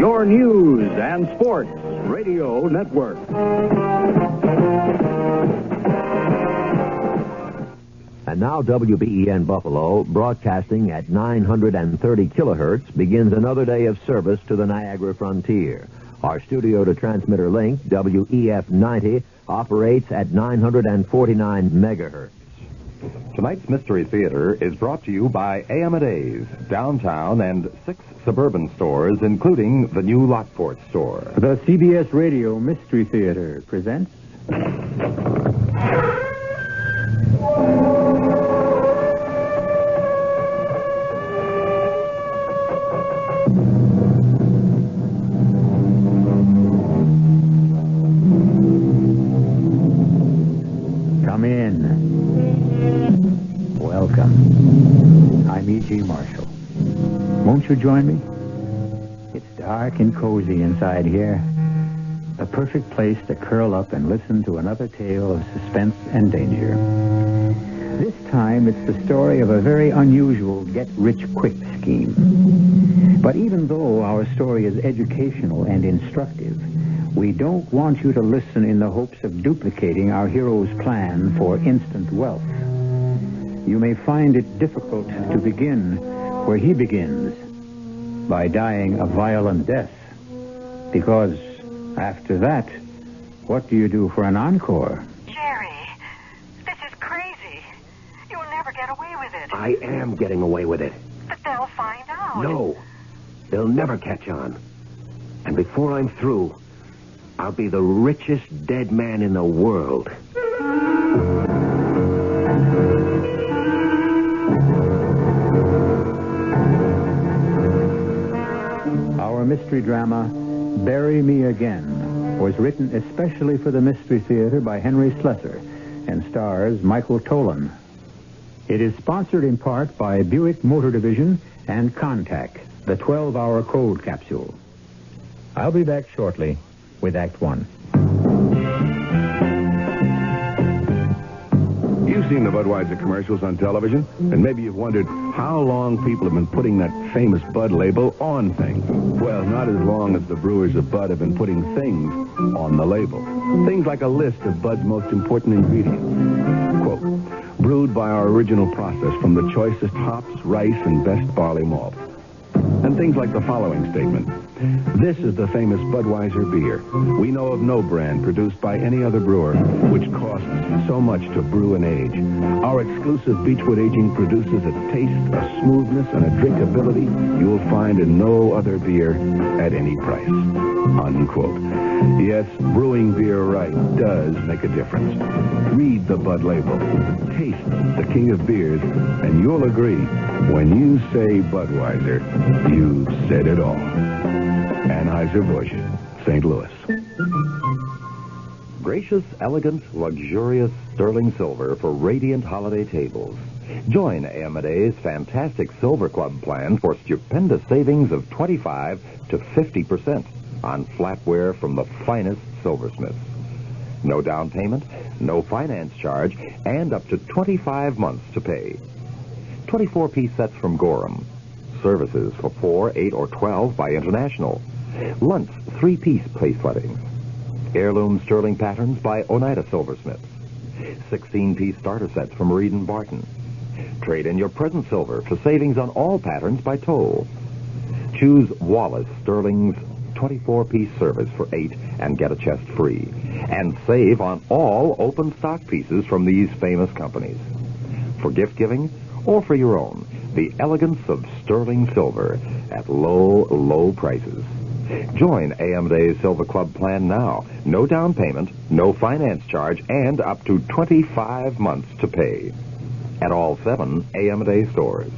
your news and sports radio network. And now WBEN Buffalo, broadcasting at 930 kilohertz, begins another day of service to the Niagara frontier. Our studio-to-transmitter link, WEF 90, operates at 949 megahertz. Tonight's Mystery Theater is brought to you by Amadeus, downtown, and 6 suburban stores, including the new Lockport store. The CBS Radio Mystery Theater presents... Come in. Welcome. I'm E.G. Marshall. Won't you join me? It's dark and cozy inside here. A perfect place to curl up and listen to another tale of suspense and danger. This time, it's the story of a very unusual get-rich-quick scheme. But even though our story is educational and instructive, we don't want you to listen in the hopes of duplicating our hero's plan for instant wealth. You may find it difficult to begin where he begins, by dying a violent death. Because after that, what do you do for an encore? Jerry, this is crazy. You'll never get away with it. I am getting away with it. But they'll find out. No, they'll never catch on. And before I'm through, I'll be the richest dead man in the world. Our mystery drama, Bury Me Again, was written especially for the Mystery Theater by Henry Slessor and stars Michael Tolan. It is sponsored in part by Buick Motor Division and Contact, the 12-hour cold capsule. I'll be back shortly with Act One. You've seen the Budweiser commercials on television, and maybe you've wondered how long people have been putting that famous Bud label on things. Well, not as long as the brewers of Bud have been putting things on the label. Things like a list of Bud's most important ingredients. Quote, brewed by our original process from the choicest hops, rice, and best barley malt. And things like the following statement. This is the famous Budweiser beer. We know of no brand produced by any other brewer which costs so much to brew and age. Our exclusive Beechwood aging produces a taste, a smoothness, and a drinkability you'll find in no other beer at any price. Unquote. Yes, brewing beer right does make a difference. Read the Bud label. Taste the king of beers, and you'll agree, when you say Budweiser, you've said it all. Anheuser-Busch, St. Louis. Gracious, elegant, luxurious sterling silver for radiant holiday tables. Join Amadeus' fantastic Silver Club plan for stupendous savings of 25 to 50% on flatware from the finest silversmiths. No down payment, no finance charge, and up to 25 months to pay. 24-piece sets from Gorham. Services for 4, 8, or 12 by International. Luntz 3-piece place weddings. Heirloom sterling patterns by Oneida Silversmiths. 16-piece starter sets from Reed & Barton. Trade in your present silver for savings on all patterns by Toll. Choose Wallace Sterling's 24-piece service for 8 and get a chest free. And save on all open stock pieces from these famous companies. For gift giving or for your own, the elegance of sterling silver at low, low prices. Join Amadeus Silver Club plan now. No down payment, no finance charge, and up to 25 months to pay. At all 7 Amadeus stores.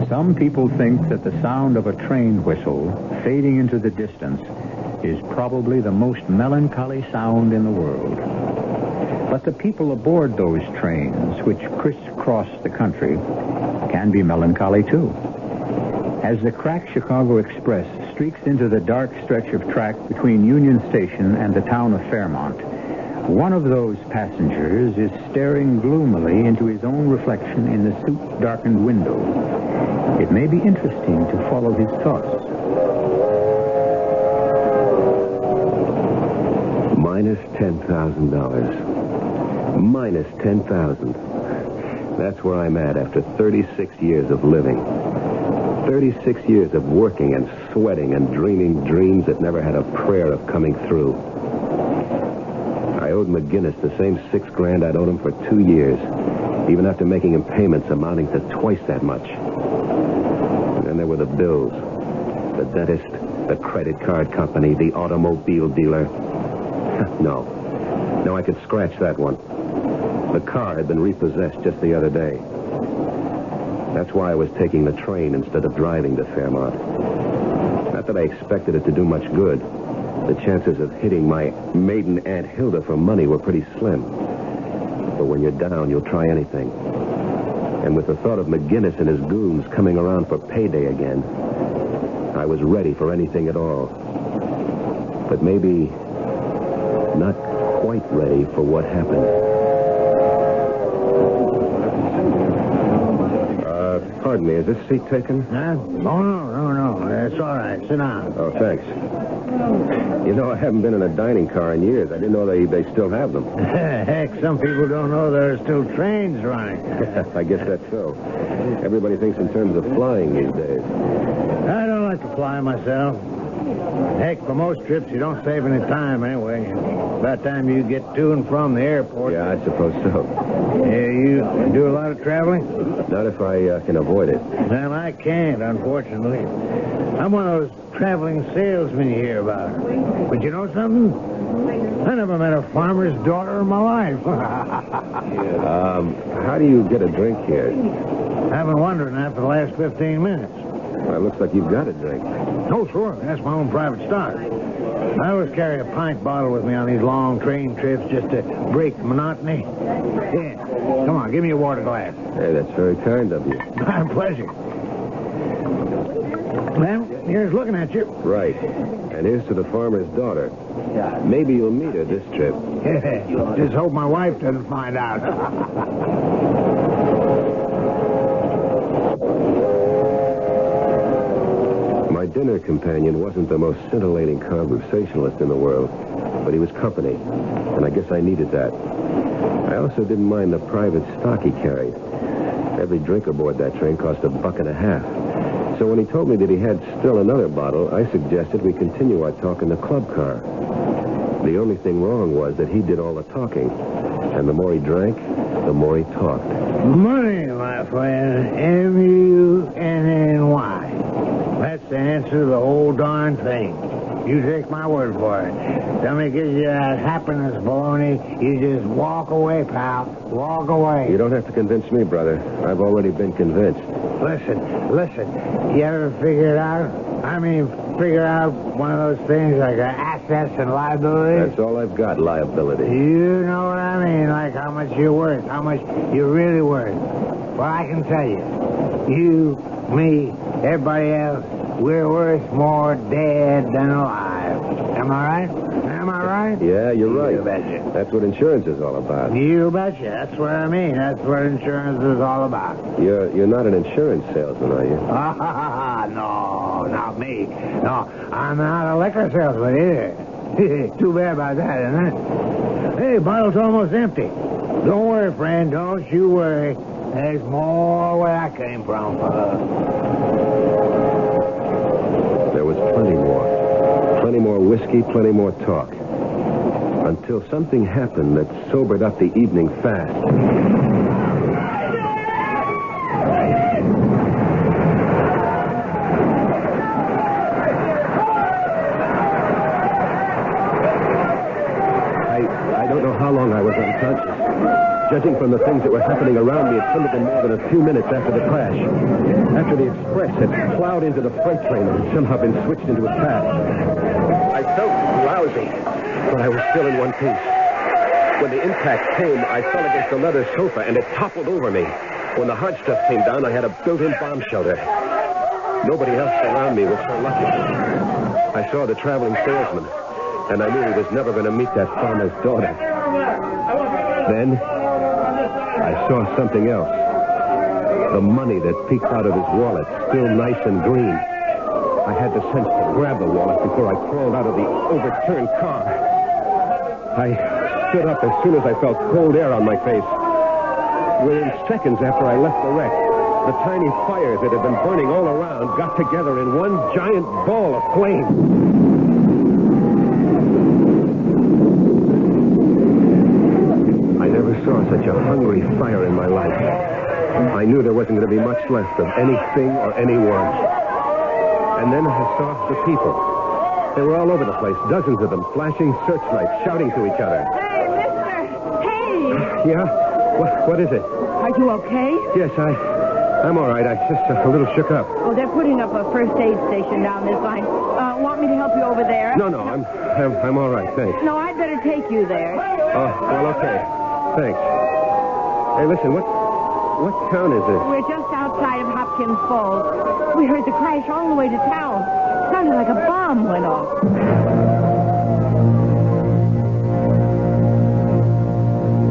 Some people think that the sound of a train whistle fading into the distance is probably the most melancholy sound in the world. But the people aboard those trains, which crisscross the country, can be melancholy too. As the cracked Chicago Express streaks into the dark stretch of track between Union Station and the town of Fairmont, One of those passengers is staring gloomily into his own reflection in the soot-darkened window. It may be interesting to follow his thoughts. Minus $10,000. Minus $10,000. That's where I'm at after 36 years of living. 36 years of working and sweating and dreaming dreams that never had a prayer of coming through. I owed McGinnis the same $6,000 I'd owed him for 2 years, even after making him payments amounting to twice that much. And then there were the bills. The dentist, the credit card company, the automobile dealer. No, I could scratch that one. The car had been repossessed just the other day. That's why I was taking the train instead of driving to Fairmont. Not that I expected it to do much good. The chances of hitting my maiden Aunt Hilda for money were pretty slim. But when you're down, you'll try anything. And with the thought of McGinnis and his goons coming around for payday again, I was ready for anything at all. But maybe not quite ready for what happened. Pardon me, is this seat taken? Huh? Oh, no. It's all right. Sit down. Oh, thanks. You know, I haven't been in a dining car in years. I didn't know they still have them. Heck, some people don't know there are still trains running. I guess that's so. Everybody thinks in terms of flying these days. I don't like to fly myself. Heck, for most trips, you don't save any time anyway. By the time you get to and from the airport... Yeah, I suppose so. Yeah, you do a lot of traveling? Not if I can avoid it. Well, I can't, unfortunately. I'm one of those traveling salesmen you hear about. But you know something? I never met a farmer's daughter in my life. How do you get a drink here? I've been wondering that for the last 15 minutes. Well, it looks like you've got a drink. Oh, sure. That's my own private stock. I always carry a pint bottle with me on these long train trips just to break the monotony. Yeah. Come on, give me a water glass. Hey, that's very kind of you. My pleasure. Well, here's looking at you. Right. And here's to the farmer's daughter. Maybe you'll meet her this trip. Just hope my wife doesn't find out. My dinner companion wasn't the most scintillating conversationalist in the world, but he was company, and I guess I needed that. I also didn't mind the private stock he carried. Every drink aboard that train cost $1.50. So when he told me that he had still another bottle, I suggested we continue our talk in the club car. The only thing wrong was that he did all the talking, and the more he drank, the more he talked. Money, my friend. M-U-N-N-Y. That's the answer to the whole darn thing. You take my word for it. Somebody gives you that happiness baloney, you just walk away, pal. Walk away. You don't have to convince me, brother. I've already been convinced. Listen. You ever figure it out? Figure out one of those things like assets and liabilities? That's all I've got, liability. You know what I mean, like how much you're worth, how much you're really worth. Well, I can tell you, you, me, everybody else, we're worth more dead than alive. Am I right? Am I right? Yeah, you're right. You betcha. That's what insurance is all about. You betcha. That's what I mean. That's what insurance is all about. You're not an insurance salesman, are you? No, not me. No, I'm not a liquor salesman either. Too bad about that, isn't it? Hey, bottle's almost empty. Don't worry, friend. Don't you worry. There's more where I came from, fella. There was plenty more. Plenty more whiskey, plenty more talk. Until something happened that sobered up the evening fast. I don't know how long I was unconscious. Judging from the things that were happening around me, it couldn't have been more than a few minutes after the crash. After the express had plowed into the freight train and somehow been switched into its path. I felt lousy, but I was still in one piece. When the impact came, I fell against a leather sofa and it toppled over me. When the hard stuff came down, I had a built-in bomb shelter. Nobody else around me was so lucky. I saw the traveling salesman, and I knew he was never going to meet that farmer's daughter. Then I saw something else. The money that peeked out of his wallet, still nice and green. I had the sense to grab the wallet before I crawled out of the overturned car. I stood up as soon as I felt cold air on my face. Within seconds after I left the wreck, the tiny fires that had been burning all around got together in one giant ball of flame. I never saw such a hungry fire in my life. I knew there wasn't going to be much left of anything or anyone. And then I saw the people. They were all over the place, dozens of them, flashing searchlights, shouting to each other. Hey, mister! Hey! Yeah? What is it? Are you okay? Yes, I'm all right. I'm just a little shook up. Oh, they're putting up a first aid station down this line. Want me to help you over there? No, I'm all right, thanks. No, I'd better take you there. Oh, well, okay. Thanks. Hey, listen, what town is this? We're just outside of Hopkins Falls. We heard the crash all the way to town. Sounded like a bomb went off.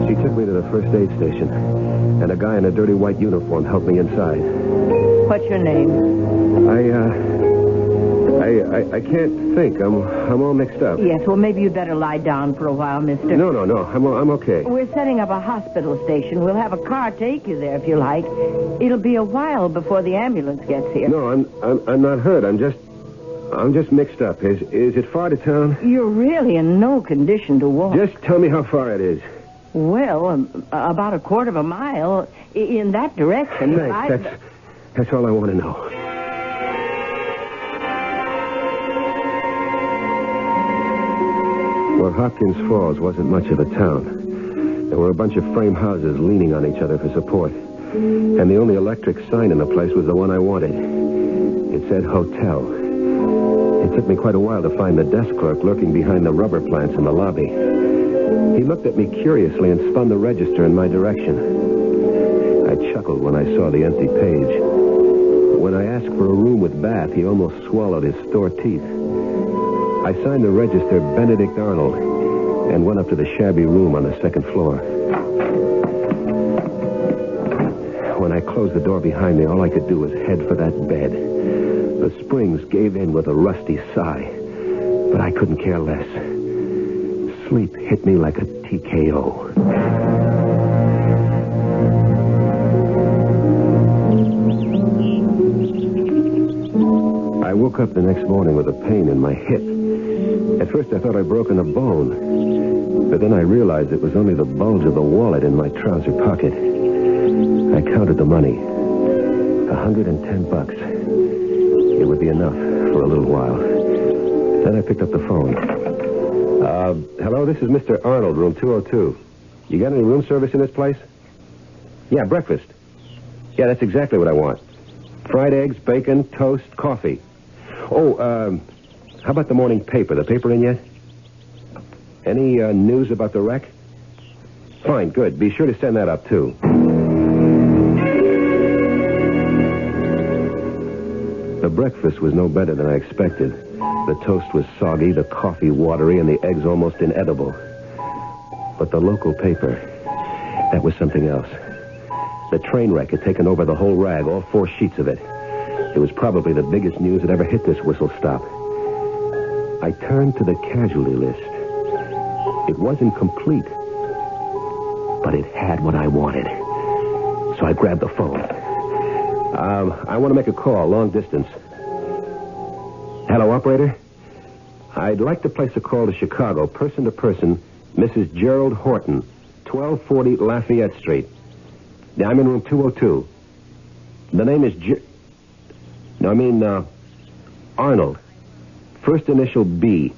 She took me to the first aid station, and a guy in a dirty white uniform helped me inside. What's your name? I can't think. I'm all mixed up. Yes, well, maybe you'd better lie down for a while, mister. No. I'm okay. We're setting up a hospital station. We'll have a car take you there if you like. It'll be a while before the ambulance gets here. No, I'm not hurt. I'm just mixed up. Is it far to town? You're really in no condition to walk. Just tell me how far it is. Well, about a quarter of a mile in that direction. Thanks. That's all I want to know. Well, Hopkins Falls wasn't much of a town. There were a bunch of frame houses leaning on each other for support. And the only electric sign in the place was the one I wanted. It said hotel. It took me quite a while to find the desk clerk lurking behind the rubber plants in the lobby. He looked at me curiously and spun the register in my direction. I chuckled when I saw the empty page. When I asked for a room with bath, he almost swallowed his store teeth. I signed the register Benedict Arnold and went up to the shabby room on the second floor. When I closed the door behind me, all I could do was head for that bed. The springs gave in with a rusty sigh, but I couldn't care less. Sleep hit me like a TKO. I woke up the next morning with a pain in my hip. At first I thought I'd broken a bone, but then I realized it was only the bulge of the wallet in my trouser pocket. I counted the money. $110. It would be enough for a little while. Then I picked up the phone. Hello, this is Mr. Arnold, room 202. You got any room service in this place? Yeah, breakfast. Yeah, that's exactly what I want. Fried eggs, bacon, toast, coffee. Oh, how about the morning paper? The paper in yet? Any news about the wreck? Fine, good. Be sure to send that up, too. The breakfast was no better than I expected. The toast was soggy, the coffee watery, and the eggs almost inedible. But the local paper, that was something else. The train wreck had taken over the whole rag, all 4 sheets of it. It was probably the biggest news that ever hit this whistle stop. I turned to the casualty list. It wasn't complete, but it had what I wanted. So I grabbed the phone. I want to make a call, long distance. Hello, operator? I'd like to place a call to Chicago, person to person, Mrs. Gerald Horton, 1240 Lafayette Street. I'm in room 202. The name is Arnold. First initial B.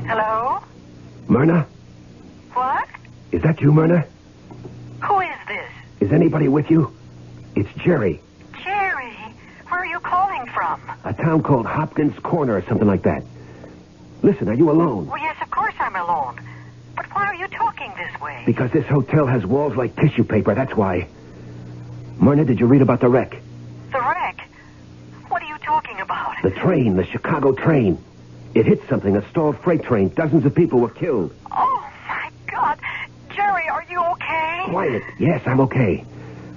Hello? Myrna? What? Is that you, Myrna? Who is this? Is anybody with you? It's Jerry. Jerry, where are you calling from? A town called Hopkins Corner or something like that. Listen, are you alone? Well, yes, of course I'm alone. But why are you talking this way? Because this hotel has walls like tissue paper, that's why. Myrna, did you read about the wreck? The The train, the Chicago train. It hit something, a stalled freight train. Dozens of people were killed. Oh, my God. Jerry, are you okay? Quiet. Yes, I'm okay.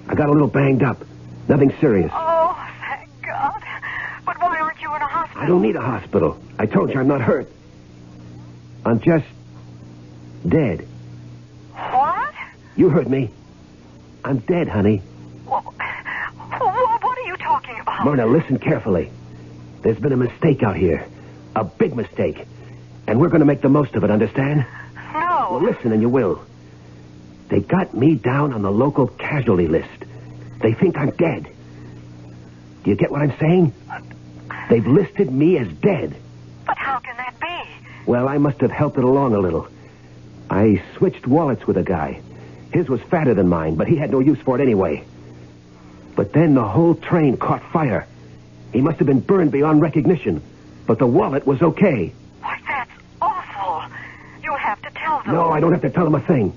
I got a little banged up. Nothing serious. Oh, thank God. But why aren't you in a hospital? I don't need a hospital. I told you I'm not hurt. I'm just dead. What? You heard me. I'm dead, honey. What are you talking about? Myrna, listen carefully. There's been a mistake out here. A big mistake. And we're going to make the most of it, understand? No. Well, listen and you will. They got me down on the local casualty list. They think I'm dead. Do you get what I'm saying? They've listed me as dead. But how can that be? Well, I must have helped it along a little. I switched wallets with a guy. His was fatter than mine, but he had no use for it anyway. But then the whole train caught fire. He must have been burned beyond recognition. But the wallet was okay. Why, that's awful. You'll have to tell them. No, I don't have to tell them a thing.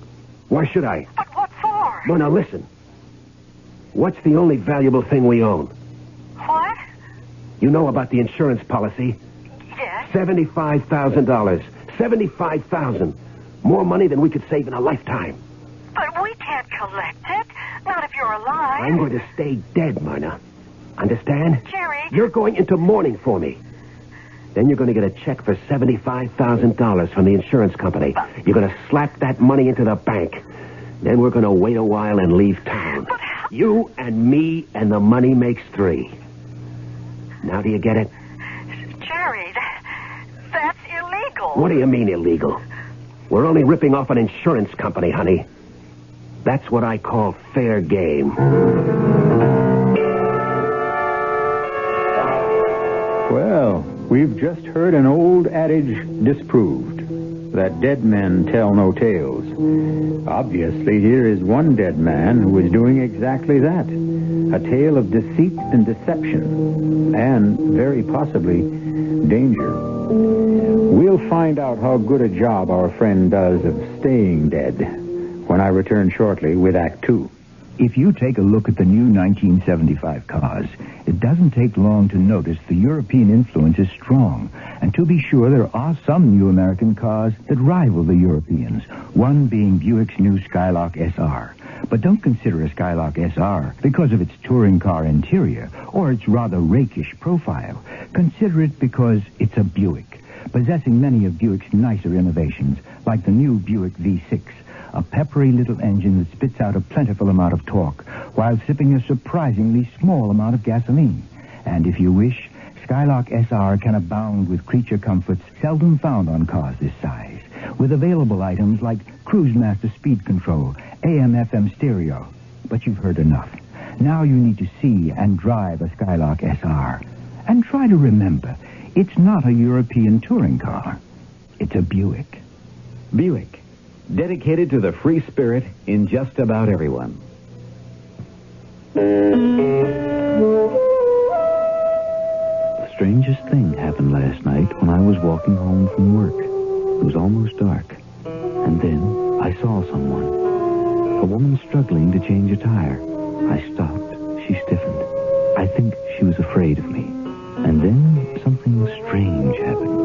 Why should I? But what for? No, now listen. What's the only valuable thing we own? What? You know about the insurance policy? Yes. $75,000. $75,000. More money than we could save in a lifetime. But we can't collect it. Not if you're alive. I'm going to stay dead, Myrna. Understand? Jerry. You're going into mourning for me. Then you're going to get a check for $75,000 from the insurance company. You're going to slap that money into the bank. Then we're going to wait a while and leave town. But how... You and me and the money makes three. Now do you get it? Jerry, that's illegal. What do you mean illegal? We're only ripping off an insurance company, honey. That's what I call fair game. Well, we've just heard an old adage disproved, that dead men tell no tales. Obviously, here is one dead man who is doing exactly that. A tale of deceit and deception, and very possibly danger. We'll find out how good a job our friend does of staying dead when I return shortly with Act Two. If you take a look at the new 1975 cars, it doesn't take long to notice the European influence is strong. And to be sure, there are some new American cars that rival the Europeans, one being Buick's new Skylark SR. But don't consider a Skylark SR because of its touring car interior or its rather rakish profile. Consider it because it's a Buick, possessing many of Buick's nicer innovations, like the new Buick V6. A peppery little engine that spits out a plentiful amount of torque while sipping a surprisingly small amount of gasoline. And if you wish, Skylark SR can abound with creature comforts seldom found on cars this size, with available items like Cruise Master speed control, AM/FM stereo. But you've heard enough. Now you need to see and drive a Skylark SR. And try to remember, it's not a European touring car. It's a Buick. Buick, dedicated to the free spirit in just about everyone. The strangest thing happened last night when I was walking home from work. It was almost dark. And then I saw someone. A woman struggling to change a tire. I stopped. She stiffened. I think she was afraid of me. And then something strange happened.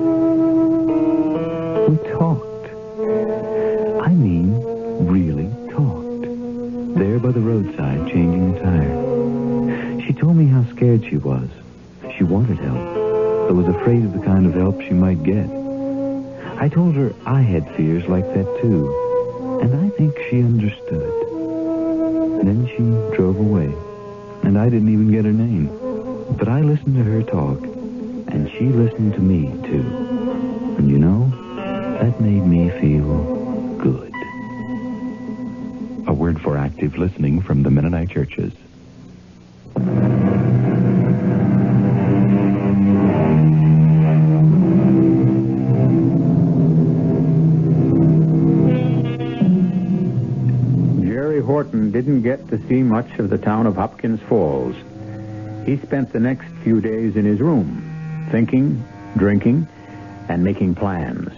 We talked. I mean, really talked. There by the roadside, changing the tire. She told me how scared she was. She wanted help, but was afraid of the kind of help she might get. I told her I had fears like that, too. And I think she understood. Then she drove away, and I didn't even get her name. But I listened to her talk, and she listened to me, too. And you know, that made me feel good. A word for active listening from the Mennonite churches. Jerry Horton didn't get to see much of the town of Hopkins Falls. He spent the next few days in his room, thinking, drinking, and making plans.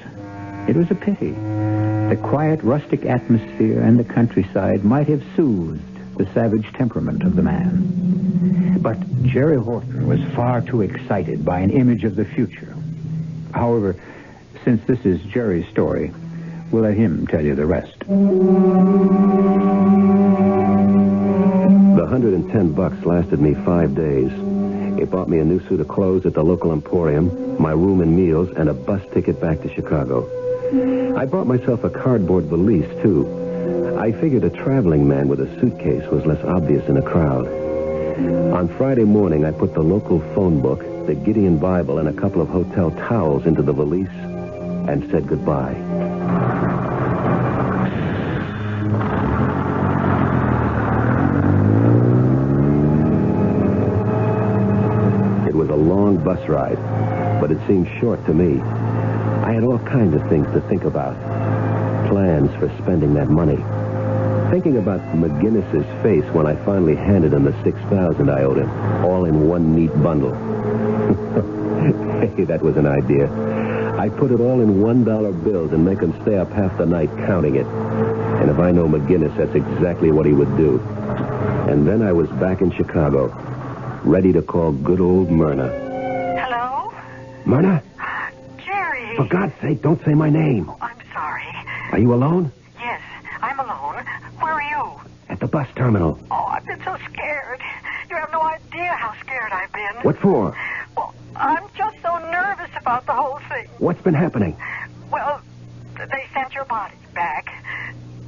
It was a pity. The quiet, rustic atmosphere and the countryside might have soothed the savage temperament of the man. But Jerry Horton was far too excited by an image of the future. However, since this is Jerry's story, we'll let him tell you the rest. The $110 lasted me 5 days. It bought me a new suit of clothes at the local emporium, my room and meals, and a bus ticket back to Chicago. I bought myself a cardboard valise, too. I figured a traveling man with a suitcase was less obvious in a crowd. On Friday morning, I put the local phone book, the Gideon Bible, and a couple of hotel towels into the valise and said goodbye. It was a long bus ride, but it seemed short to me. I had all kinds of things to think about. Plans for spending that money. Thinking about McGinnis's face when I finally handed him the $6,000 I owed him, all in one neat bundle. Hey, that was an idea. I put it all in $1 bills and make him stay up half the night counting it. And if I know McGinnis, that's exactly what he would do. And then I was back in Chicago, ready to call good old Myrna. Hello? Myrna? Jerry. For God's sake, don't say my name. Oh, I'm sorry. Are you alone? Yes, I'm alone. Where are you? At the bus terminal. Oh, I've been so scared. You have no idea how scared I've been. What for? Well, I'm just so nervous about the whole thing. What's been happening? Well, they sent your body back.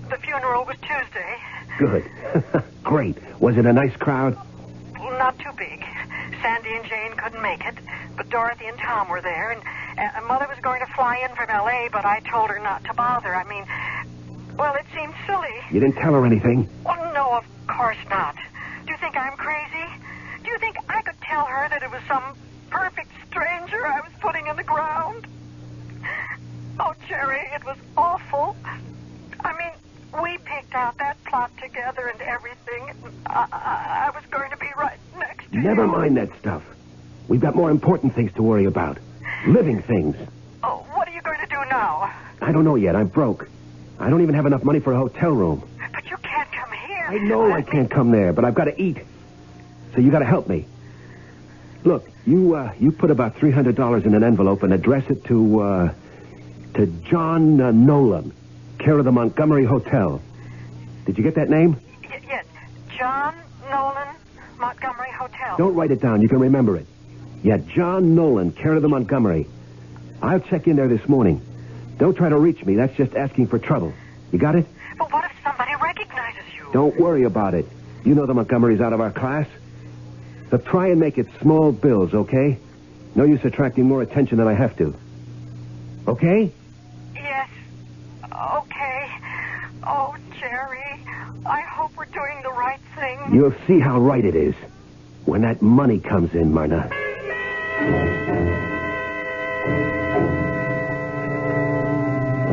The funeral was Tuesday. Good. Great. Was it a nice crowd? Well, not too big. Sandy and Jane couldn't make it, but Dorothy and Tom were there, and Mother was going to fly in from L.A., but I told her not to bother. I mean, well, it seemed silly. You didn't tell her anything? Well, no, of course not. Do you think I'm crazy? Do you think I could tell her that it was some perfect stranger I was putting in the ground? Oh, Jerry, it was awful. I mean, we picked out that plot together and everything. I was going to be right next to you. Never mind that stuff. We've got more important things to worry about. Living things. Oh, what are you going to do now? I don't know yet. I'm broke. I don't even have enough money for a hotel room. But you can't come here. I know I can't come there, but I've got to eat. So you got to help me. Look, you put about $300 in an envelope and address it to John Nolan, care of the Montgomery Hotel. Did you get that name? Yes. John Nolan, Montgomery Hotel. Don't write it down. You can remember it. Yeah, John Nolan, care of the Montgomery. I'll check in there this morning. Don't try to reach me. That's just asking for trouble. You got it? But what if somebody recognizes you? Don't worry about it. You know the Montgomerys out of our class. But try and make it small bills, okay? No use attracting more attention than I have to. Okay? Yes. Okay. Oh, Jerry, I hope we're doing the right thing. You'll see how right it is when that money comes in, Myrna.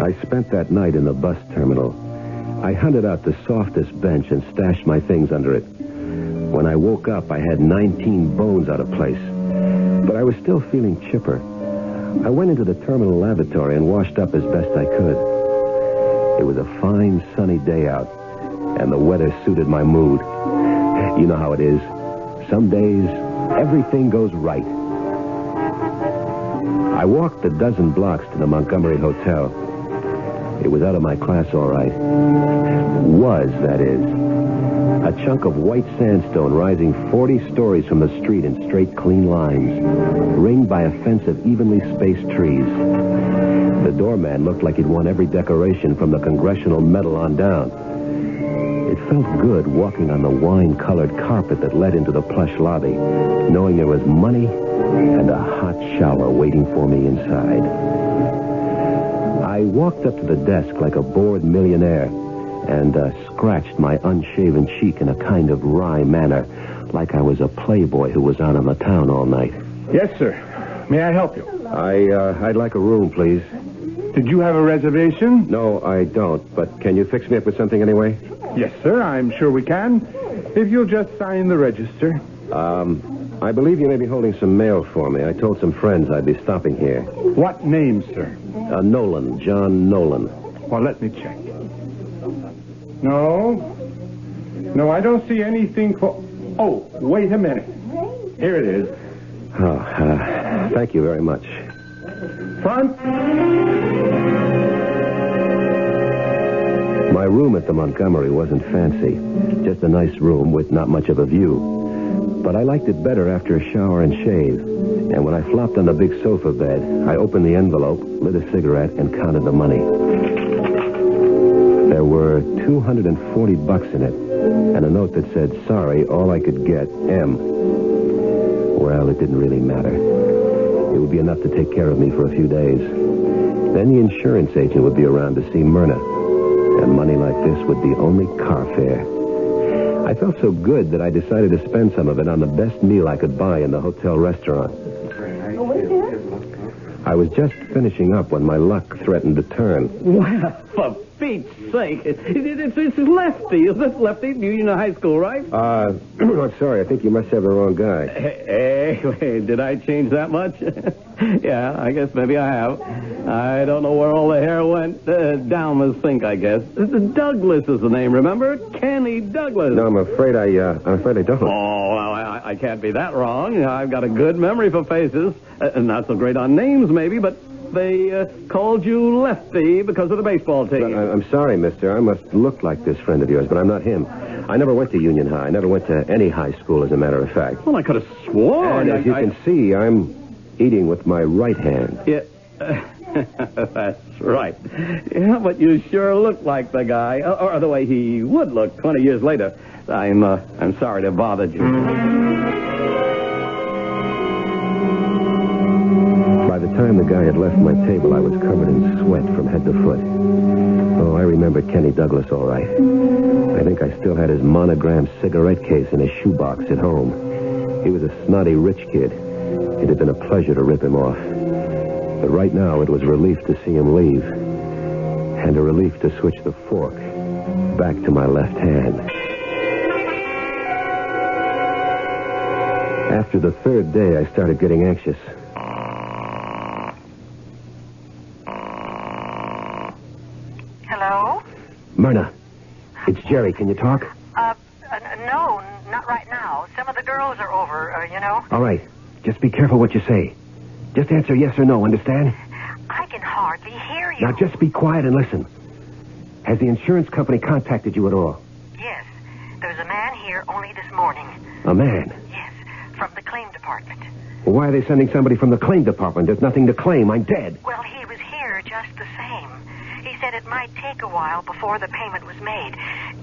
I spent that night in the bus terminal. I hunted out the softest bench and stashed my things under it. When I woke up, I had 19 bones out of place. But I was still feeling chipper. I went into the terminal lavatory and washed up as best I could. It was a fine, sunny day out, and the weather suited my mood. You know how it is. Some days, everything goes right. I walked a dozen blocks to the Montgomery Hotel. It was out of my class, all right. Was, that is. A chunk of white sandstone rising 40 stories from the street in straight, clean lines, ringed by a fence of evenly spaced trees. The doorman looked like he'd won every decoration from the Congressional Medal on down. It felt good walking on the wine-colored carpet that led into the plush lobby, knowing there was money and a hot shower waiting for me inside. I walked up to the desk like a bored millionaire and scratched my unshaven cheek in a kind of wry manner, like I was a playboy who was out on the town all night. Yes, sir. May I help you? I'd like a room, please. Did you have a reservation? No, I don't, but can you fix me up with something anyway? Yes, sir, I'm sure we can. If you'll just sign the register. I believe you may be holding some mail for me. I told some friends I'd be stopping here. What name, sir? Nolan, John Nolan. Well, let me check. No. No, I don't see anything for... Oh, wait a minute. Here it is. Oh, thank you very much. Front. My room at the Montgomery wasn't fancy. Just a nice room with not much of a view. But I liked it better after a shower and shave. And when I flopped on the big sofa bed, I opened the envelope, lit a cigarette, and counted the money. There were $240 in it, and a note that said, "Sorry, all I could get, M." Well, it didn't really matter. It would be enough to take care of me for a few days. Then the insurance agent would be around to see Myrna, and money like this would be only car fare. I felt so good that I decided to spend some of it on the best meal I could buy in the hotel restaurant. I was just finishing up when my luck threatened to turn. Well, for Pete's sake, it's Lefty. Is this Lefty? You know high school, right? I'm sorry. I think you must have the wrong guy. Hey, did I change that much? Yeah, I guess maybe I have. I don't know where all the hair went. Down the sink, I guess. Douglas is the name, remember? Kenny Douglas. No, I'm afraid I don't. Oh, well, I can't be that wrong. I've got a good memory for faces. Not so great on names, maybe, but they called you Lefty because of the baseball team. I'm sorry, mister. I must look like this friend of yours, but I'm not him. I never went to Union High. I never went to any high school, as a matter of fact. Well, I could have sworn. And as you can see, I'm eating with my right hand. Yeah. That's right. Yeah, but you sure look like the guy, or the way he would look 20 years later. I'm sorry to bother you. By the time the guy had left my table, I was covered in sweat from head to foot. Oh, I remember Kenny Douglas all right. I think I still had his monogrammed cigarette case in his shoebox at home. He was a snotty rich kid. It had been a pleasure to rip him off. But right now, it was a relief to see him leave. And a relief to switch the fork back to my left hand. After the third day, I started getting anxious. Hello? Myrna, it's Jerry. Can you talk? No, not right now. Some of the girls are over, you know. All right. Just be careful what you say. Just answer yes or no, understand? I can hardly hear you. Now, just be quiet and listen. Has the insurance company contacted you at all? Yes. There's a man here only this morning. A man? Yes, from the claim department. Well, why are they sending somebody from the claim department? There's nothing to claim. I'm dead. Well, he was here just the same. He said it might take a while before the payment was made.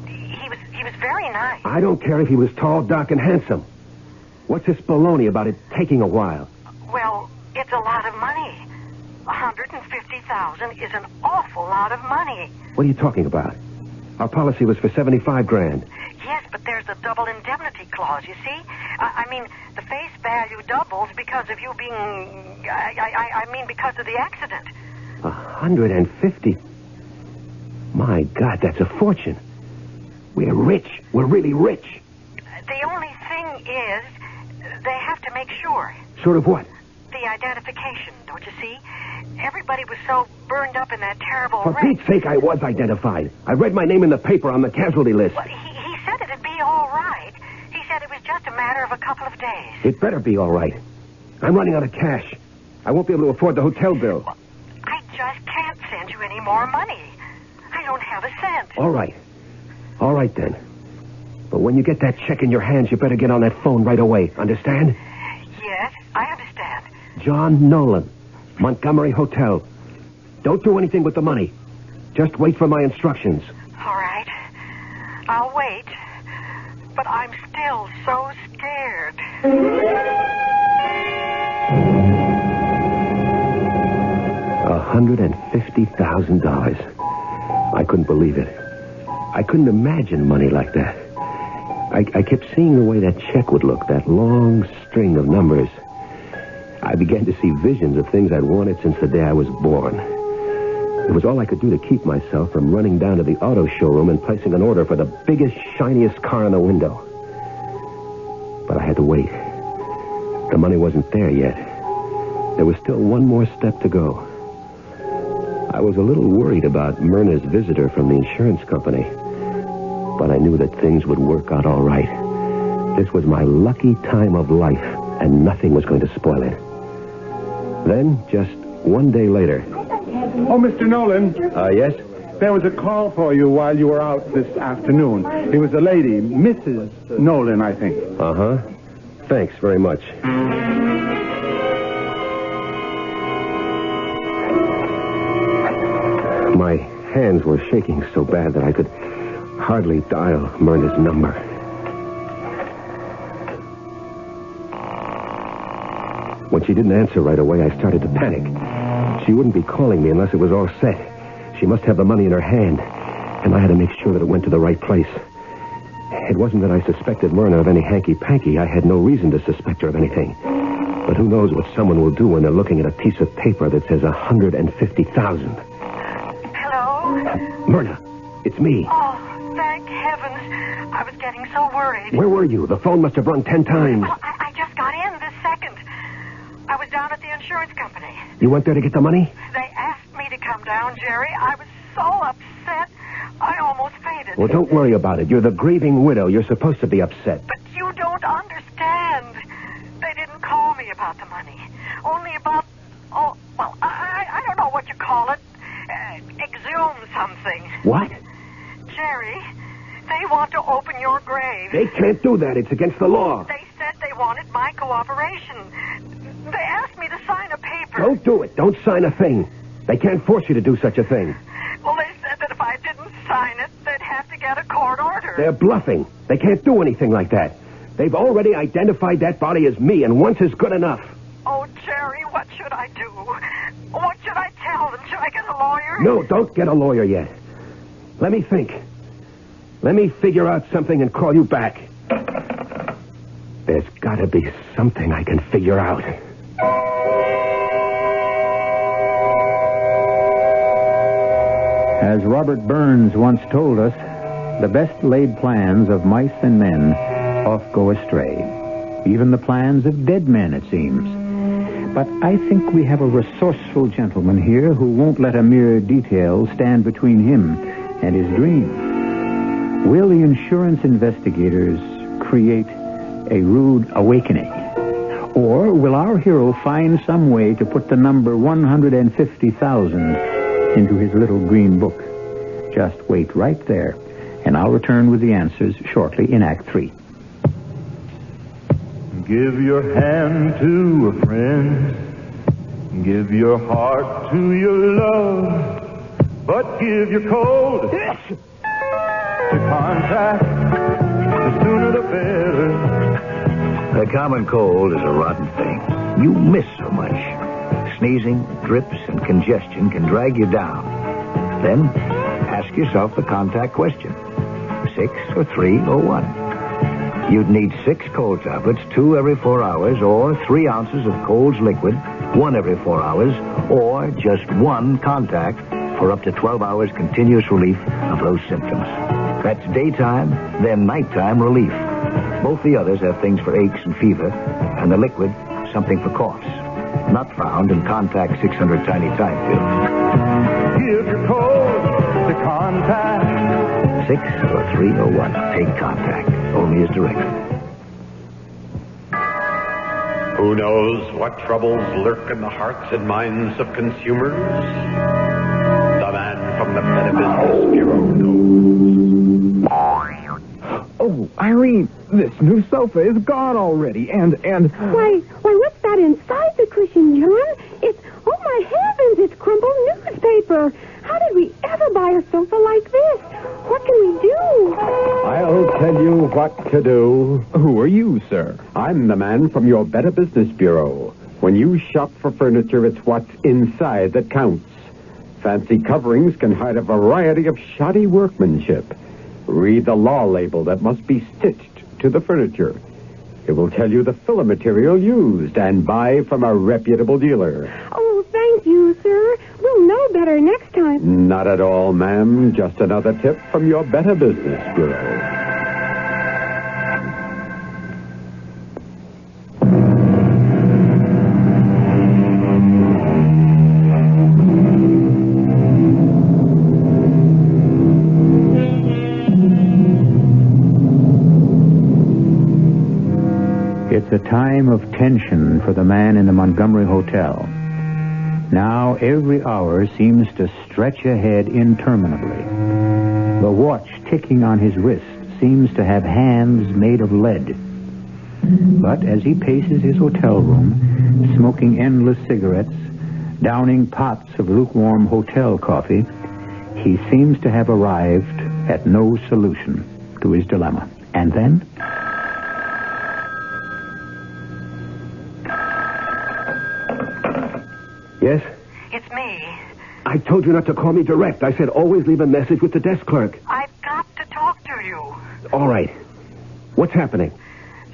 He was very nice. I don't care if he was tall, dark, and handsome. What's this baloney about it taking a while? Well, it's a lot of money. $150,000 is an awful lot of money. What are you talking about? Our policy was for $75,000. Yes, but there's a double indemnity clause, you see? I mean, the face value doubles because of you being... I mean, because of the accident. 150? My God, that's a fortune. We're rich. We're really rich. The only thing is, they have to make sure. Sure of what? The identification, don't you see? Everybody was so burned up in that terrible For wreck. Pete's sake, I was identified. I read my name in the paper on the casualty list. Well, he said it'd be all right. He said it was just a matter of a couple of days. It better be all right. I'm running out of cash. I won't be able to afford the hotel bill. Well, I just can't send you any more money. I don't have a cent. All right. All right, then. But when you get that check in your hands, you better get on that phone right away. Understand? Yes, I understand. John Nolan, Montgomery Hotel. Don't do anything with the money. Just wait for my instructions. All right. I'll wait. But I'm still so scared. $150,000. I couldn't believe it. I couldn't imagine money like that. I kept seeing the way that check would look, that long string of numbers. I began to see visions of things I'd wanted since the day I was born. It was all I could do to keep myself from running down to the auto showroom and placing an order for the biggest, shiniest car in the window. But I had to wait. The money wasn't there yet. There was still one more step to go. I was a little worried about Myrna's visitor from the insurance company. But I knew that things would work out all right. This was my lucky time of life, and nothing was going to spoil it. Then, just one day later... Oh, Mr. Nolan. Yes? There was a call for you while you were out this afternoon. It was a lady, Mrs. Nolan, I think. Uh-huh. Thanks very much. My hands were shaking so bad that I could hardly dial Myrna's number. When she didn't answer right away, I started to panic. She wouldn't be calling me unless it was all set. She must have the money in her hand, and I had to make sure that it went to the right place. It wasn't that I suspected Myrna of any hanky-panky. I had no reason to suspect her of anything. But who knows what someone will do when they're looking at a piece of paper that says $150,000. Hello? Myrna, it's me. Oh, thank heavens. I was getting so worried. Where were you? The phone must have rung 10 times. Well, I just got in this second. I was down at the insurance company. You went there to get the money? They asked me to come down, Jerry. I was so upset, I almost fainted. Well, don't worry about it. You're the grieving widow. You're supposed to be upset. But you don't understand. They didn't call me about the money. Only about, I don't know what you call it. Exhume something. What? Jerry, they want to open your grave. They can't do that. It's against the law. They said they wanted my cooperation. They asked me to sign a paper. Don't do it. Don't sign a thing. They can't force you to do such a thing. Well, they said that if I didn't sign it, they'd have to get a court order. They're bluffing. They can't do anything like that. They've already identified that body as me, and once is good enough. Oh, Jerry, what should I do? What should I tell them? Should I get a lawyer? No, don't get a lawyer yet. Let me think. Let me figure out something and call you back. There's got to be something I can figure out. As Robert Burns once told us, the best laid plans of mice and men oft go astray. Even the plans of dead men, it seems. But I think we have a resourceful gentleman here who won't let a mere detail stand between him and his dream. Will the insurance investigators create a rude awakening? Or will our hero find some way to put the number 150,000 into his little green book? Just wait right there, and I'll return with the answers shortly in Act 3. Give your hand to a friend. Give your heart to your love. But give your cold to contact. The sooner the better. The common cold is a rotten thing. You miss so much. Sneezing, drips, and congestion can drag you down. Then, ask yourself the contact question. 6 or 3 or 1? You'd need 6 cold tablets, 2 every 4 hours, or 3 ounces of Cold's liquid, 1 every 4 hours, or just 1 contact for up to 12 hours continuous relief of those symptoms. That's daytime, then nighttime relief. Both the others have things for aches and fever, and the liquid, something for coughs. Not found in Contact 600 Tiny Time pills. Give your cold to contact. 6 or 3 or 1. Take Contact. Only as directed. Who knows what troubles lurk in the hearts and minds of consumers? The man from the Better Business Bureau knows. Oh, Irene, this new sofa is gone already, and... Why, what's that inside the cushion, John? Oh, my heavens, it's crumpled newspaper. How did we ever buy a sofa like this? What can we do? I'll tell you what to do. Who are you, sir? I'm the man from your Better Business Bureau. When you shop for furniture, it's what's inside that counts. Fancy coverings can hide a variety of shoddy workmanship. Read the law label that must be stitched to the furniture. It will tell you the filler material used, and buy from a reputable dealer. Oh, thank you, sir. We'll know better next time. Not at all, ma'am. Just another tip from your Better Business Bureau. It's a time of tension for the man in the Montgomery Hotel. Now every hour seems to stretch ahead interminably. The watch ticking on his wrist seems to have hands made of lead. But as he paces his hotel room, smoking endless cigarettes, downing pots of lukewarm hotel coffee, he seems to have arrived at no solution to his dilemma. And then... Yes? It's me. I told you not to call me direct. I said always leave a message with the desk clerk. I've got to talk to you. All right. What's happening?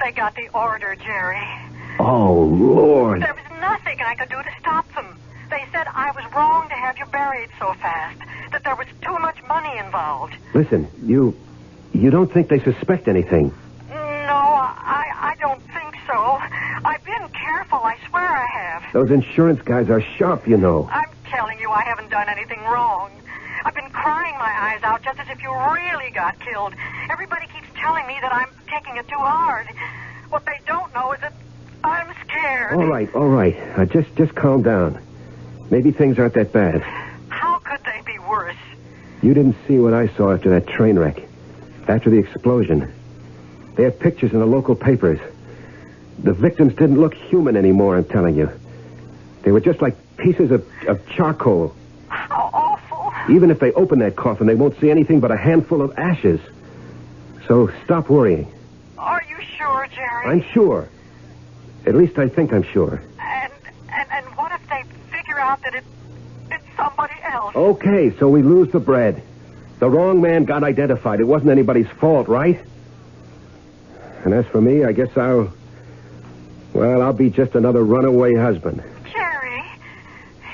They got the order, Jerry. Oh, Lord. There was nothing I could do to stop them. They said I was wrong to have you buried so fast, that there was too much money involved. Listen, you don't think they suspect anything? No, I don't think so. I've been careful, I swear I have. Those insurance guys are sharp, you know. I'm telling you, I haven't done anything wrong. I've been crying my eyes out just as if you really got killed. Everybody keeps telling me that I'm taking it too hard. What they don't know is that I'm scared. All right. Just calm down. Maybe things aren't that bad. How could they be worse? You didn't see what I saw after that train wreck. After the explosion. They had pictures in the local papers. The victims didn't look human anymore, I'm telling you. They were just like pieces of charcoal. How awful. Even if they open that coffin, they won't see anything but a handful of ashes. So stop worrying. Are you sure, Jerry? I'm sure. At least I think I'm sure. And what if they figure out that it's somebody else? Okay, so we lose the bread. The wrong man got identified. It wasn't anybody's fault, right? And as for me, I guess I'll be just another runaway husband. Jerry,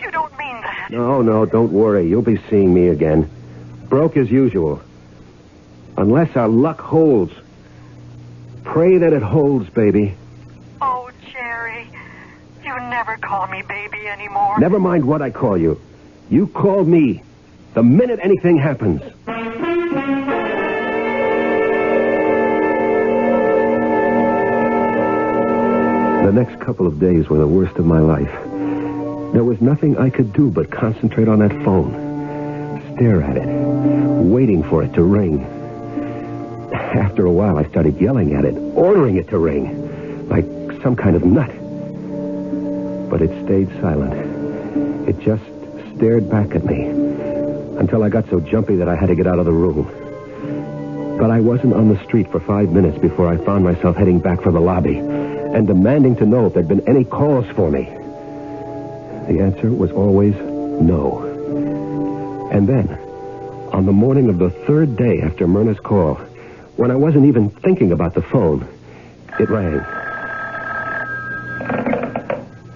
you don't mean that. No, don't worry. You'll be seeing me again. Broke as usual. Unless our luck holds. Pray that it holds, baby. Oh, Jerry, you never call me baby anymore. Never mind what I call you. You call me the minute anything happens. The next couple of days were the worst of my life. There was nothing I could do but concentrate on that phone. Stare at it, waiting for it to ring. After a while, I started yelling at it, ordering it to ring, like some kind of nut. But it stayed silent. It just stared back at me until I got so jumpy that I had to get out of the room. But I wasn't on the street for 5 minutes before I found myself heading back for the lobby and demanding to know if there'd been any calls for me. The answer was always no. And then, on the morning of the third day after Myrna's call, when I wasn't even thinking about the phone, it rang.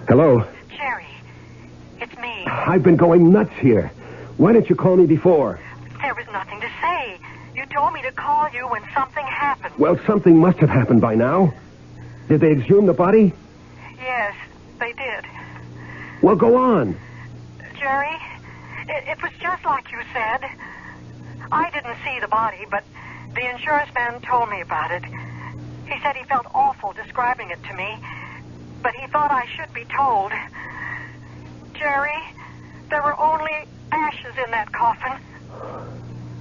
Hello? Jerry, it's me. I've been going nuts here. Why didn't you call me before? There was nothing to say. You told me to call you when something happened. Well, something must have happened by now. Did they exhume the body? Yes, they did. Well, go on. Jerry, it was just like you said. I didn't see the body, but the insurance man told me about it. He said he felt awful describing it to me, but he thought I should be told. Jerry, there were only ashes in that coffin.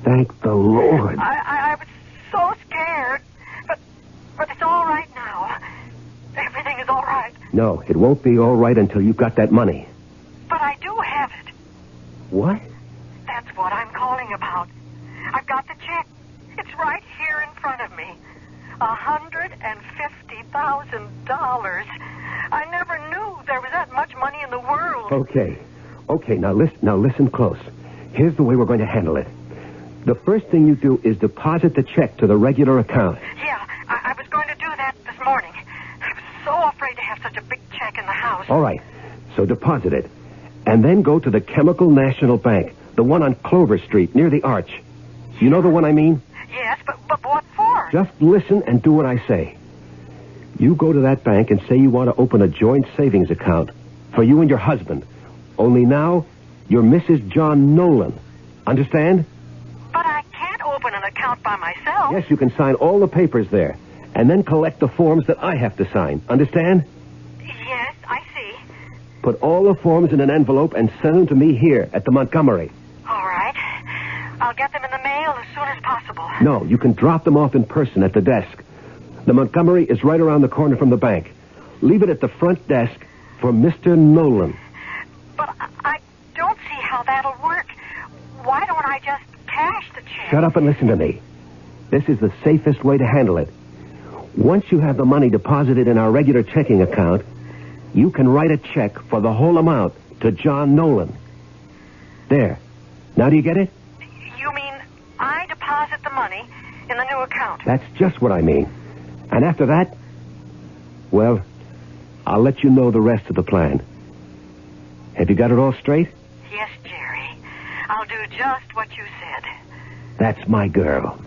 Thank the Lord. I was so scared, but it's all right now. Everything is all right. No, it won't be all right until you've got that money. But I do have it. What? That's what I'm calling about. I've got the check. It's right here in front of me. $150,000. I never knew there was that much money in the world. Okay, now listen close. Here's the way we're going to handle it. The first thing you do is deposit the check to the regular account. Yeah, I was going to do that this morning. I was so afraid to have such a big check in the house. All right, so deposit it. And then go to the Chemical National Bank, the one on Clover Street, near the Arch. You know the one I mean? Yes, but what for? Just listen and do what I say. You go to that bank and say you want to open a joint savings account for you and your husband. Only now, you're Mrs. John Nolan. Understand? But I can't open an account by myself. Yes, you can sign all the papers there. And then collect the forms that I have to sign. Understand? Yes, I see. Put all the forms in an envelope and send them to me here at the Montgomery. All right. I'll get them in the mail as soon as possible. No, you can drop them off in person at the desk. The Montgomery is right around the corner from the bank. Leave it at the front desk for Mr. Nolan. But I don't see how that'll work. Why don't I just cash the check? Shut up and listen to me. This is the safest way to handle it. Once you have the money deposited in our regular checking account, you can write a check for the whole amount to John Nolan. There. Now do you get it? You mean I deposit the money in the new account? That's just what I mean. And after that, well, I'll let you know the rest of the plan. Have you got it all straight? Yes, Jerry. I'll do just what you said. That's my girl.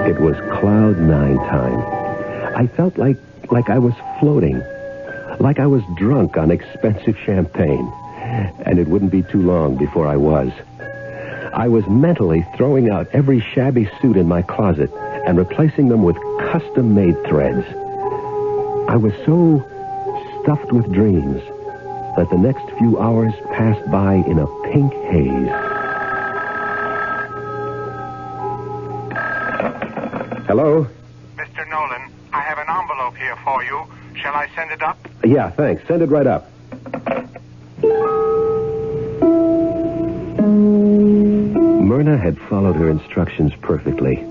It was cloud nine time. I felt like I was floating. Like I was drunk on expensive champagne. And it wouldn't be too long before I was. I was mentally throwing out every shabby suit in my closet and replacing them with custom-made threads. I was so stuffed with dreams that the next few hours passed by in a pink haze. Hello? Mr. Nolan, I have an envelope here for you. Shall I send it up? Yeah, thanks. Send it right up. Myrna had followed her instructions perfectly.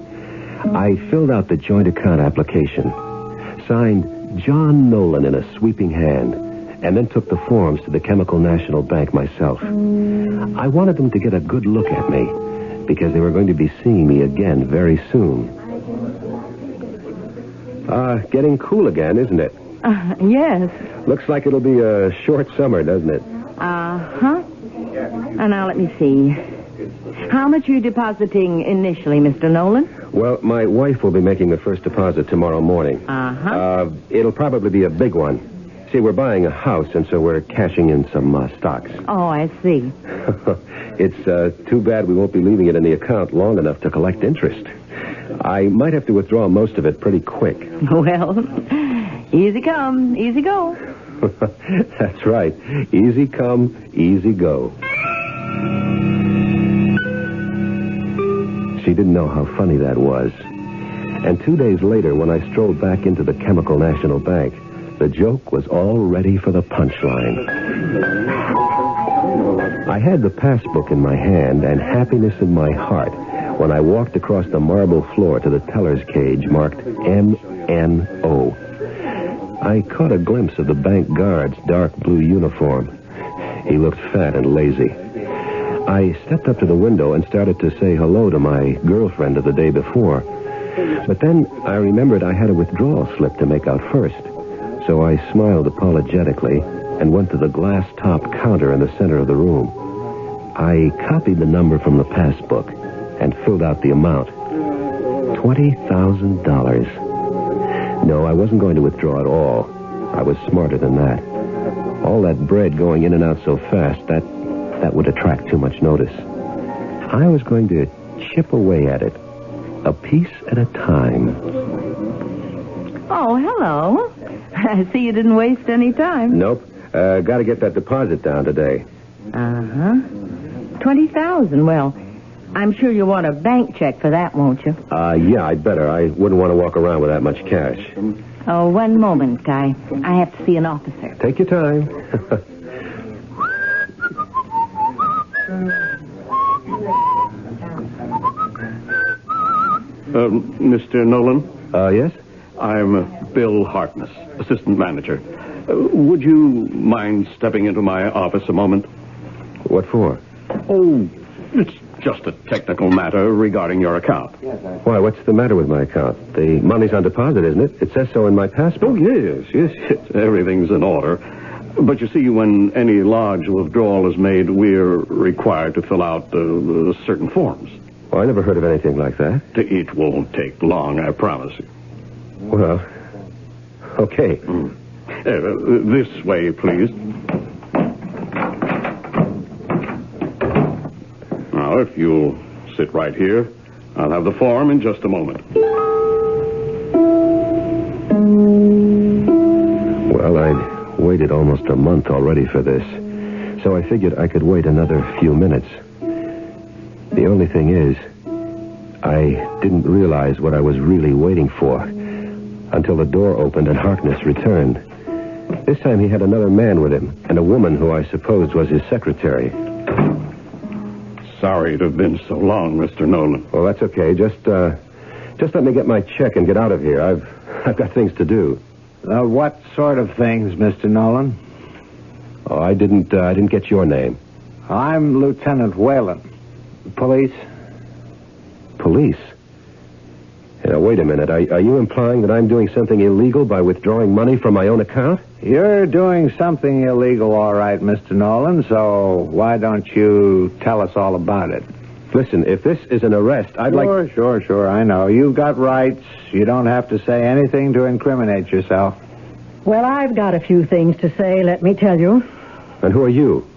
I filled out the joint account application, signed John Nolan in a sweeping hand, and then took the forms to the Chemical National Bank myself. I wanted them to get a good look at me, because they were going to be seeing me again very soon. Getting cool again, isn't it? Yes. Looks like it'll be a short summer, doesn't it? Uh-huh. Now, let me see. How much are you depositing initially, Mr. Nolan? Well, my wife will be making the first deposit tomorrow morning. Uh-huh. It'll probably be a big one. See, we're buying a house, and so we're cashing in some stocks. Oh, I see. It's too bad we won't be leaving it in the account long enough to collect interest. I might have to withdraw most of it pretty quick. Well, easy come, easy go. That's right. Easy come, easy go. She didn't know how funny that was. And 2 days later, when I strolled back into the Chemical National Bank, the joke was all ready for the punchline. I had the passbook in my hand and happiness in my heart when I walked across the marble floor to the teller's cage marked M-N-O. I caught a glimpse of the bank guard's dark blue uniform. He looked fat and lazy. I stepped up to the window and started to say hello to my girlfriend of the day before. But then I remembered I had a withdrawal slip to make out first. So I smiled apologetically and went to the glass-top counter in the center of the room. I copied the number from the passbook and filled out the amount. $20,000. No, I wasn't going to withdraw at all. I was smarter than that. All that bread going in and out so fast, that would attract too much notice. I was going to chip away at it, a piece at a time. Oh, hello. I see you didn't waste any time. Nope. Got to get that deposit down today. Uh-huh. $20,000. Well, I'm sure you want a bank check for that, won't you? Yeah, I'd better. I wouldn't want to walk around with that much cash. Oh, one moment, I have to see an officer. Take your time. Mr. Nolan? Yes? I'm Bill Harkness, assistant manager. Would you mind stepping into my office a moment? What for? Oh, it's just a technical matter regarding your account. Why, what's the matter with my account? The money's on deposit, isn't it? It says so in my passport. Oh, yes. Everything's in order. But you see, when any large withdrawal is made, we're required to fill out certain forms. Well, I never heard of anything like that. It won't take long, I promise you. Well, okay. This way, please. Now, Now, if you'll sit right here, I'll have the form in just a moment. Well, I'd waited almost a month already for this, so I figured I could wait another few minutes. The only thing is, I didn't realize what I was really waiting for until the door opened and Harkness returned. This time he had another man with him, and a woman who I supposed was his secretary. Sorry to have been so long, Mr. Nolan. Well, that's okay. Just let me get my check and get out of here. I've got things to do. What sort of things, Mr. Nolan? Oh, I didn't get your name. I'm Lieutenant Whalen. Police? Police? Now, wait a minute. Are you implying that I'm doing something illegal by withdrawing money from my own account? You're doing something illegal, all right, Mr. Nolan, so why don't you tell us all about it? Listen, if this is an arrest, I'd like... Sure, I know. You've got rights. You don't have to say anything to incriminate yourself. Well, I've got a few things to say, let me tell you. And who are you?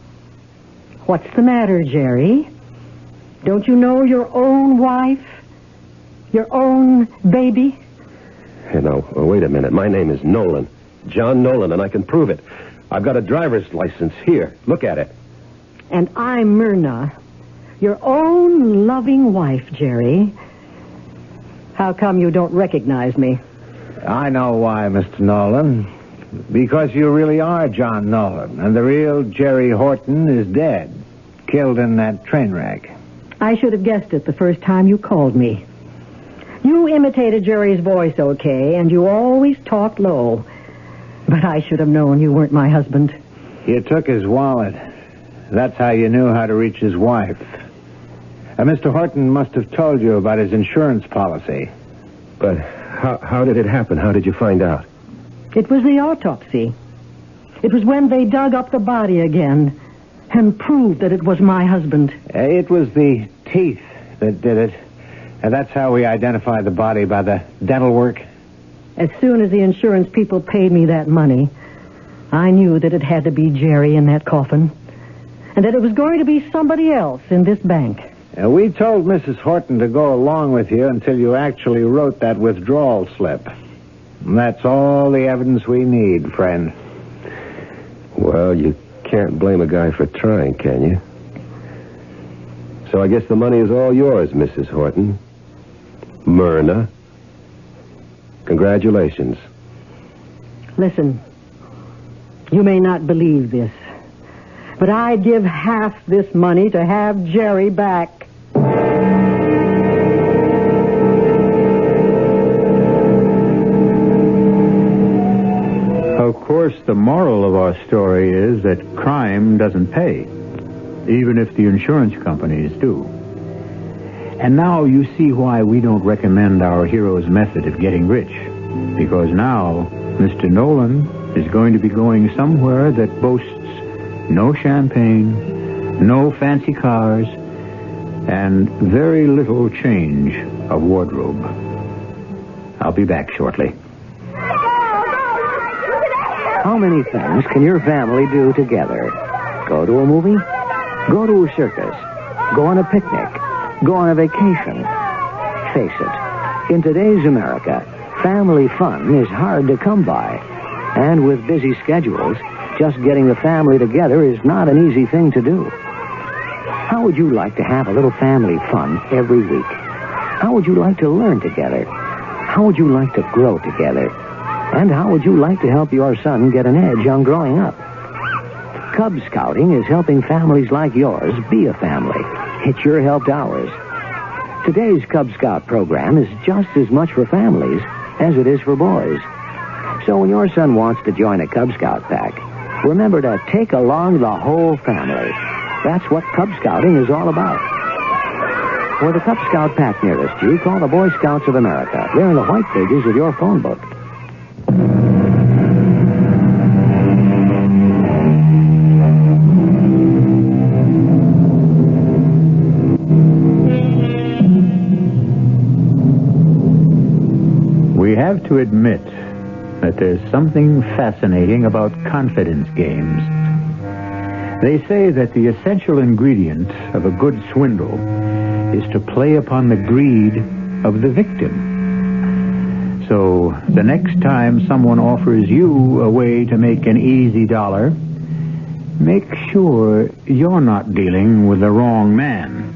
What's the matter, Jerry? Don't you know your own wife? Your own baby? Wait a minute. My name is Nolan. John Nolan, and I can prove it. I've got a driver's license here. Look at it. And I'm Myrna, your own loving wife, Jerry. How come you don't recognize me? I know why, Mr. Nolan. Because you really are John Nolan, and the real Jerry Horton is dead, killed in that train wreck. I should have guessed it the first time you called me. You imitated Jerry's voice okay, and you always talked low. But I should have known you weren't my husband. You took his wallet. That's how you knew how to reach his wife. Mr. Horton must have told you about his insurance policy. But how did it happen? How did you find out? It was the autopsy. It was when they dug up the body again and proved that it was my husband. It was the teeth that did it. And that's how we identified the body, by the dental work. As soon as the insurance people paid me that money, I knew that it had to be Jerry in that coffin, and that it was going to be somebody else in this bank. We told Mrs. Horton to go along with you until you actually wrote that withdrawal slip. And that's all the evidence we need, friend. Well, you can't blame a guy for trying, can you? So I guess the money is all yours, Mrs. Horton. Myrna. Congratulations. Listen, you may not believe this, but I'd give half this money to have Jerry back. Of course, the moral of our story is that crime doesn't pay, even if the insurance companies do. And now you see why we don't recommend our hero's method of getting rich. Because now, Mr. Nolan is going to be going somewhere that boasts no champagne, no fancy cars, and very little change of wardrobe. I'll be back shortly. How many things can your family do together? Go to a movie? Go to a circus? Go on a picnic? Go on a vacation? Face it, in today's America, family fun is hard to come by. And with busy schedules, just getting the family together is not an easy thing to do. How would you like to have a little family fun every week? How would you like to learn together? How would you like to grow together? And how would you like to help your son get an edge on growing up? Cub Scouting is helping families like yours be a family. It sure helped ours. Today's Cub Scout program is just as much for families as it is for boys. So when your son wants to join a Cub Scout pack, remember to take along the whole family. That's what Cub Scouting is all about. For the Cub Scout pack nearest you, call the Boy Scouts of America. They're in the white pages of your phone book. We have to admit that there's something fascinating about confidence games. They say that the essential ingredient of a good swindle is to play upon the greed of the victim. So the next time someone offers you a way to make an easy dollar, make sure you're not dealing with the wrong man.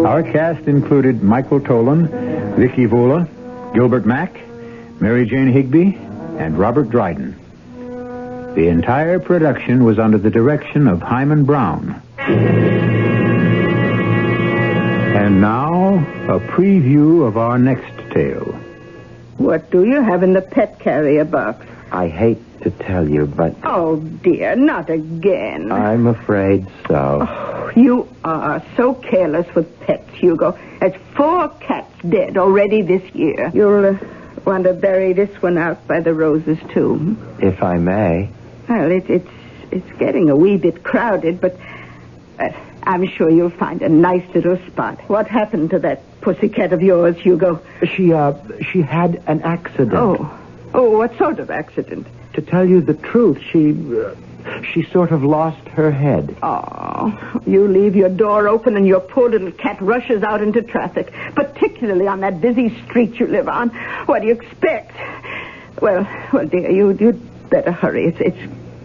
Our cast included Michael Tolan, Vicky Vola, Gilbert Mack, Mary Jane Higby, and Robert Dryden. The entire production was under the direction of Himan Brown. And now, a preview of our next tale. What do you have in the pet carrier box? I hate to tell you, but... Oh, dear, not again. I'm afraid so. Oh, you are so careless with pets, Hugo. There's 4 cats dead already this year. You'll want to bury this one out by the roses, too. If I may. Well, it's getting a wee bit crowded, but I'm sure you'll find a nice little spot. What happened to that pussycat of yours, Hugo? She had an accident. Oh, what sort of accident? To tell you the truth, she sort of lost her head. Oh, you leave your door open and your poor little cat rushes out into traffic, particularly on that busy street you live on. What do you expect? Well, dear, you'd better hurry. It's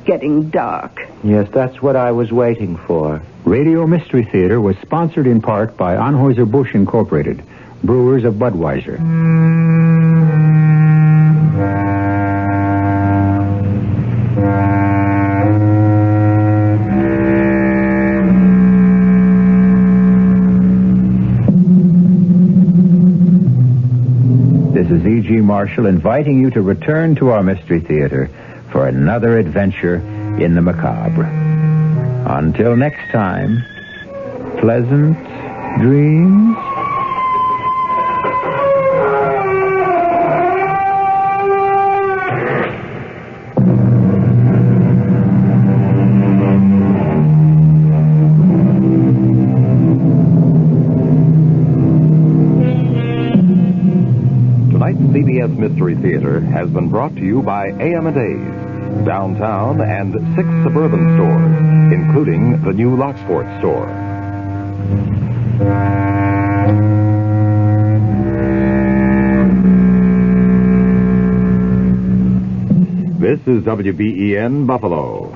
getting dark. Yes, that's what I was waiting for. Radio Mystery Theater was sponsored in part by Anheuser-Busch Incorporated, brewers of Budweiser. This is E.G. Marshall inviting you to return to our Mystery Theater for another adventure in the macabre. Until next time, pleasant dreams. Tonight's CBS Mystery Theater has been brought to you by A.M.&A's, downtown, and 6 suburban stores, including the new Lockport store. This is WBEN Buffalo.